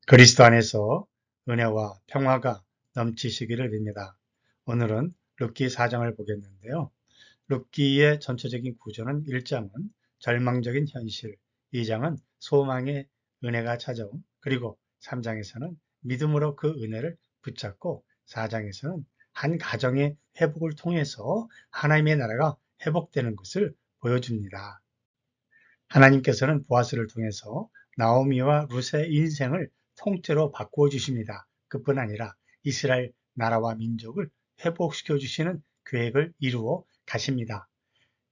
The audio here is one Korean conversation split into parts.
그리스도 안에서 은혜와 평화가 넘치시기를 빕니다. 오늘은 룻기 4장을 보겠는데요. 룻기의 전체적인 구조는 1장은 절망적인 현실, 2장은 소망의 은혜가 찾아옴, 그리고 3장에서는 믿음으로 그 은혜를 붙잡고 4장에서는 한 가정의 회복을 통해서 하나님의 나라가 회복되는 것을 보여줍니다. 하나님께서는 보아스를 통해서 나오미와 룻의 인생을 통째로 바꾸어 주십니다. 그뿐 아니라 이스라엘 나라와 민족을 회복시켜 주시는 계획을 이루어 가십니다.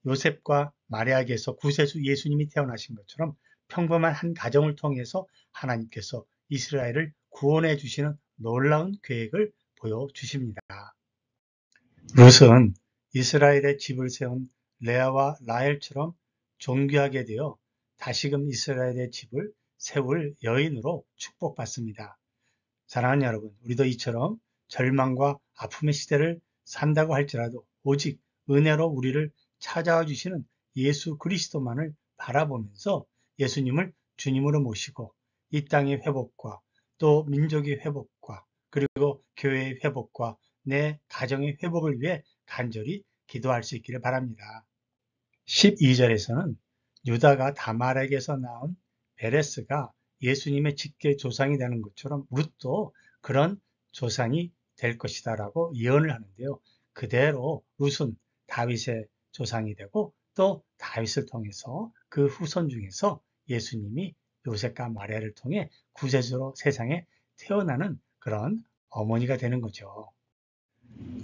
요셉과 마리아에게서 구세주 예수님이 태어나신 것처럼 평범한 한 가정을 통해서 하나님께서 이스라엘을 구원해 주시는 놀라운 계획을 보여주십니다. 룻은 이스라엘의 집을 세운 레아와 라헬처럼 존귀하게 되어 다시금 이스라엘의 집을 세울 여인으로 축복받습니다. 사랑하는 여러분, 우리도 이처럼 절망과 아픔의 시대를 산다고 할지라도 오직 은혜로 우리를 찾아와 주시는 예수 그리스도만을 바라보면서 예수님을 주님으로 모시고 이 땅의 회복과 또 민족의 회복과 그리고 교회의 회복과 내 가정의 회복을 위해 간절히 기도할 수 있기를 바랍니다. 12절에서는 유다가 다말에게서 나온 베레스가 예수님의 직계 조상이 되는 것처럼 룻도 그런 조상이 될 것이다 라고 예언을 하는데요. 그대로 룻은 다윗의 조상이 되고 또 다윗을 통해서 그 후손 중에서 예수님이 요셉과 마리아를 통해 구세주로 세상에 태어나는 그런 어머니가 되는 거죠.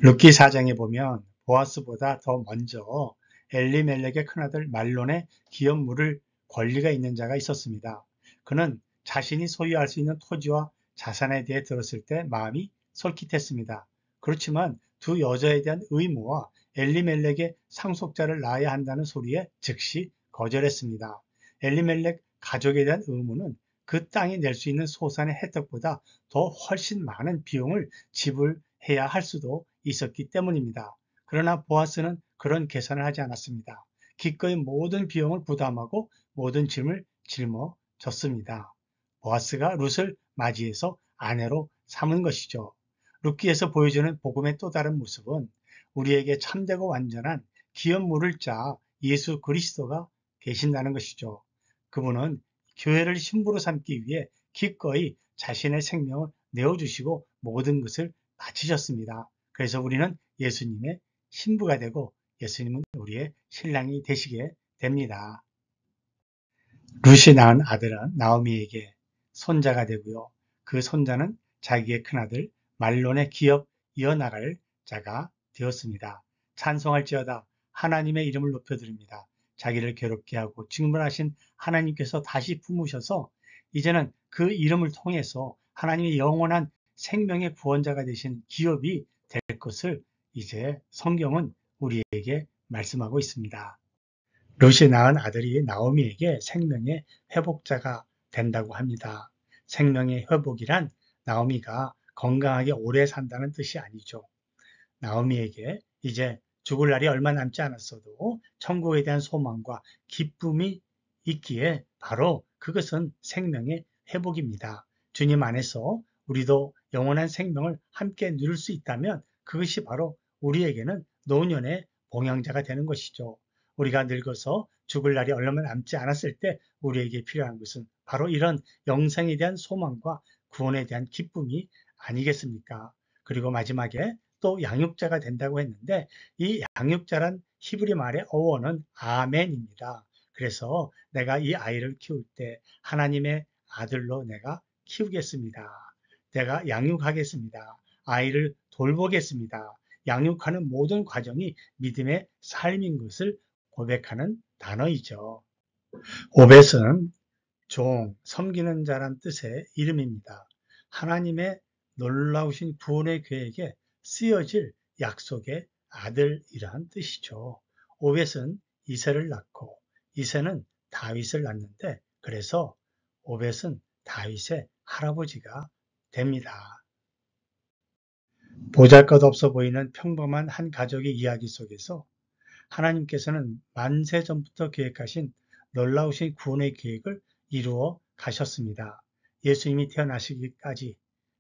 룻기 4장에 보면 보아스보다 더 먼저 엘리멜렉의 큰아들 말론의 기업 물을 권리가 있는 자가 있었습니다. 그는 자신이 소유할 수 있는 토지와 자산에 대해 들었을 때 마음이 솔깃했습니다. 그렇지만 두 여자에 대한 의무와 엘리멜렉의 상속자를 낳아야 한다는 소리에 즉시 거절했습니다. 엘리멜렉 가족에 대한 의무는 그 땅이 낼 수 있는 소산의 혜택보다 더 훨씬 많은 비용을 지불해야 할 수도 있었기 때문입니다. 그러나 보아스는 그런 계산을 하지 않았습니다. 기꺼이 모든 비용을 부담하고 모든 짐을 짊어졌습니다. 보아스가 룻을 맞이해서 아내로 삼은 것이죠. 룻기에서 보여주는 복음의 또 다른 모습은 우리에게 참되고 완전한 기업 물을 자 예수 그리스도가 계신다는 것이죠. 그분은 교회를 신부로 삼기 위해 기꺼이 자신의 생명을 내어주시고 모든 것을 바치셨습니다. 그래서 우리는 예수님의 신부가 되고 예수님은 우리의 신랑이 되시게 됩니다. 룻이 낳은 아들은 나오미에게 손자가 되고요. 그 손자는 자기의 큰아들 말론의 기업 이어나갈 자가 되었습니다. 찬송할지어다 하나님의 이름을 높여드립니다. 자기를 괴롭게 하고 징벌하신 하나님께서 다시 품으셔서 이제는 그 이름을 통해서 하나님의 영원한 생명의 구원자가 되신 기업이 될 것을 이제 성경은 우리에게 말씀하고 있습니다. 룻이 낳은 아들이 나오미에게 생명의 회복자가 된다고 합니다. 생명의 회복이란 나오미가 건강하게 오래 산다는 뜻이 아니죠. 나오미에게 이제 죽을 날이 얼마 남지 않았어도 천국에 대한 소망과 기쁨이 있기에 바로 그것은 생명의 회복입니다. 주님 안에서 우리도 영원한 생명을 함께 누릴 수 있다면 그것이 바로 우리에게는 노년의 봉양자가 되는 것이죠. 우리가 늙어서 죽을 날이 얼마 남지 않았을 때 우리에게 필요한 것은 바로 이런 영생에 대한 소망과 구원에 대한 기쁨이 아니겠습니까? 그리고 마지막에 또 양육자가 된다고 했는데 이 양육자란 히브리 말의 어원은 아멘입니다. 그래서 내가 이 아이를 키울 때 하나님의 아들로 내가 키우겠습니다. 내가 양육하겠습니다. 아이를 돌보겠습니다. 양육하는 모든 과정이 믿음의 삶인 것을 고백하는 단어이죠. 오벳은 종, 섬기는 자란 뜻의 이름입니다. 하나님의 놀라우신 구원의 계획에 쓰여질 약속의 아들이란 뜻이죠. 오벳은 이새를 낳고 이새는 다윗을 낳는데 그래서 오벳은 다윗의 할아버지가 됩니다. 보잘것없어 보이는 평범한 한 가족의 이야기 속에서 하나님께서는 만세 전부터 계획하신 놀라우신 구원의 계획을 이루어 가셨습니다. 예수님이 태어나시기까지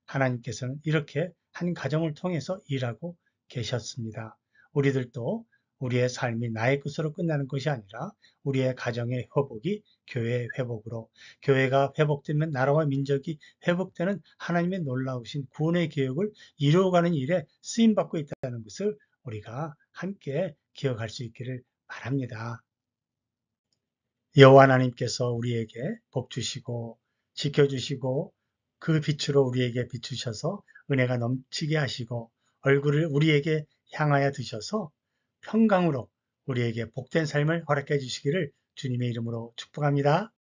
하나님께서는 이렇게 한 가정을 통해서 일하고 계셨습니다. 우리들도 우리의 삶이 나의 것으로 끝나는 것이 아니라 우리의 가정의 회복이 교회의 회복으로, 교회가 회복되면 나라와 민족이 회복되는 하나님의 놀라우신 구원의 계획을 이루어가는 일에 쓰임받고 있다는 것을 우리가 함께 기억할 수 있기를 바랍니다. 여호와 하나님께서 우리에게 복 주시고 지켜주시고 그 빛으로 우리에게 비추셔서 은혜가 넘치게 하시고 얼굴을 우리에게 향하여 드셔서 평강으로 우리에게 복된 삶을 허락해 주시기를 주님의 이름으로 축복합니다.